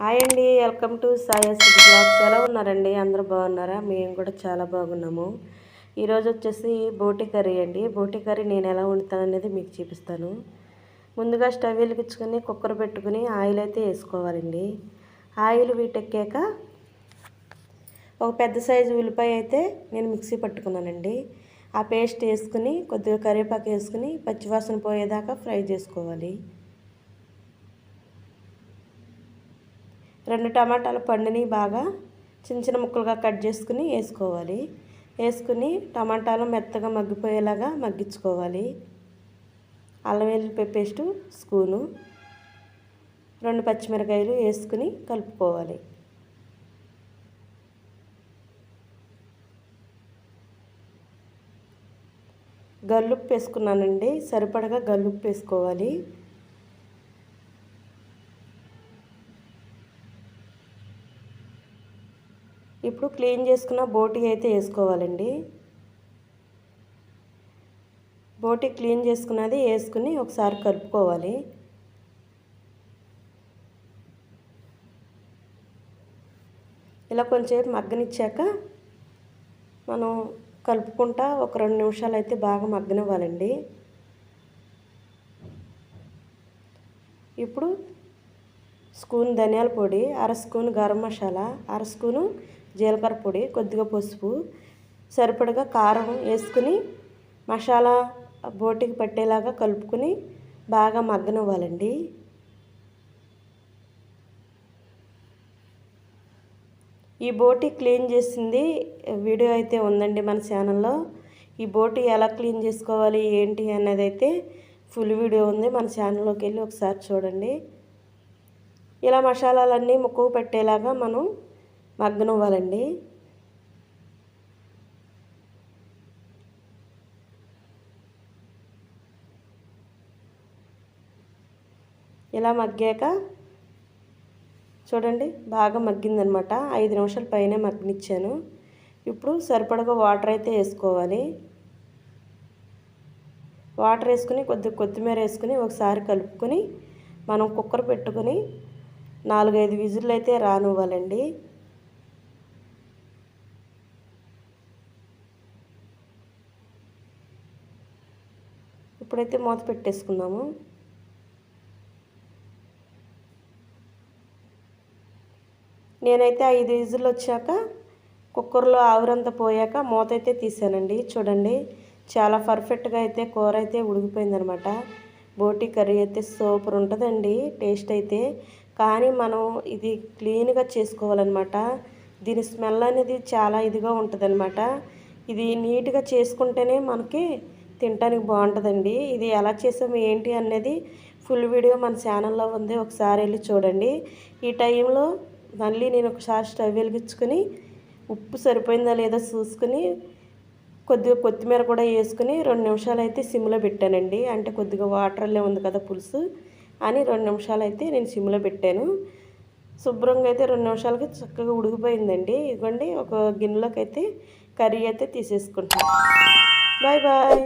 Hi అండి, welcome to సాయస్ blogs. ఎలా ఉన్నారండి? అందరూ బాగున్నారా? మేము కూడా చాలా బాగున్నాము. ఈరోజు వచ్చేసి బోటి కర్రీ అండి. బోటి కర్రీ నేను ఎలా వండుతాను అనేది మీకు చూపిస్తాను. ముందుగా స్టవ్ వెలిగించుకొని కుక్కర్ పెట్టుకుని ఆయిల్ అయితే వేసుకోవాలండి. ఆయిల్ వీటెక్కాక ఒక పెద్ద సైజు ఉల్లిపాయ అయితే నేను మిక్సీ పట్టుకున్నానండి. ఆ పేస్ట్ వేసుకుని కొద్దిగా కరివేపాకు వేసుకుని పచ్చివాసన పోయేదాకా ఫ్రై చేసుకోవాలి. 2 టమాటాలు పండుని బాగా చిన్న చిన్న ముక్కలుగా కట్ చేసుకుని వేసుకోవాలి. వేసుకుని టమాటాలు మెత్తగా మగ్గిపోయేలాగా మగ్గించుకోవాలి. అల్లం వెల్లుల్లి పేస్టు స్పూను, 2 పచ్చిమిరకాయలు వేసుకుని కలుపుకోవాలి. గల్లుప్పు వేసుకున్నానండి, సరిపడగా గల్లుప్పు వేసుకోవాలి. ఇప్పుడు క్లీన్ చేసుకున్న బోటి అయితే వేసుకోవాలండి. బోటి క్లీన్ చేసుకున్నది వేసుకుని ఒకసారి కలుపుకోవాలి. ఇలా కొంచెంసేపు మగ్గనిచ్చాక మనం కలుపుకుంటా ఒక 2 నిమిషాలు అయితే బాగా మగ్గనివ్వాలండి. ఇప్పుడు స్పూన్ ధనియాల పొడి, 1/2 స్పూన్ గరం మసాలా, 1/2 స్పూను జీలకర్ర పొడి, కొద్దిగా పసుపు, సరిపడగా కారం వేసుకుని మసాలా బోటికి పట్టేలాగా కలుపుకొని బాగా మగ్గనివ్వాలండి. ఈ బోటి క్లీన్ చేసింది వీడియో అయితే ఉందండి మన ఛానల్లో. ఈ బోటి ఎలా క్లీన్ చేసుకోవాలి ఏంటి అన్నది అయితే ఫుల్ వీడియో ఉంది, మన ఛానల్లోకి వెళ్ళి ఒకసారి చూడండి. ఇలా మసాలాలన్నీ ముక్కకు పెట్టేలాగా మనం మగ్గనివ్వాలండి. ఇలా మగ్గాక చూడండి బాగా మగ్గిందనమాట. 5 నిమిషాల పైనే మగ్గనిచ్చాను. ఇప్పుడు సరిపడగా వాటర్ అయితే వేసుకోవాలి. వాటర్ వేసుకుని కొద్దిగా కొత్తిమీర వేసుకుని ఒకసారి కలుపుకొని మనం కుక్కర్ పెట్టుకొని 4-5 విజిల్లు అయితే రానివ్వాలండి. ఇప్పుడైతే మూత పెట్టేసుకుందాము. నేనైతే 5 విజిల్లు వచ్చాక కుక్కర్లో ఆవిరంతా పోయాక మూత అయితే తీసానండి. చూడండి చాలా పర్ఫెక్ట్గా అయితే కూర అయితే ఉడికిపోయిందనమాట. బోటి కర్రీ అయితే సూపర్ ఉంటుందండి టేస్ట్ అయితే. కానీ మనం ఇది క్లీన్గా చేసుకోవాలన్నమాట. దీని స్మెల్ అనేది చాలా ఇదిగా ఉంటుందన్నమాట. ఇది నీట్గా చేసుకుంటేనే మనకి తినడానికి బాగుంటుందండి. ఇది ఎలా చేసాము ఏంటి అనేది ఫుల్ వీడియో మన ఛానల్లో ఉంది, ఒకసారి వెళ్ళి చూడండి. ఈ టైంలో మళ్ళీ నేను ఒకసారి స్టవ్ వెలిగించుకొని ఉప్పు సరిపోయిందా లేదా చూసుకుని కొద్దిగా కొత్తిమీర కూడా వేసుకుని 2 నిమిషాలు అయితే సిమ్లో పెట్టానండి. అంటే కొద్దిగా వాటర్లే ఉంది కదా పులుసు అని 2 నిమిషాలు అయితే నేను సిమ్లో పెట్టాను. శుభ్రంగా అయితే 2 నిమిషాలకి చక్కగా ఉడికిపోయిందండి. ఇదిగోండి ఒక గిన్నెలోకి అయితే కర్రీ అయితే తీసేసుకుంటాను. Bye bye.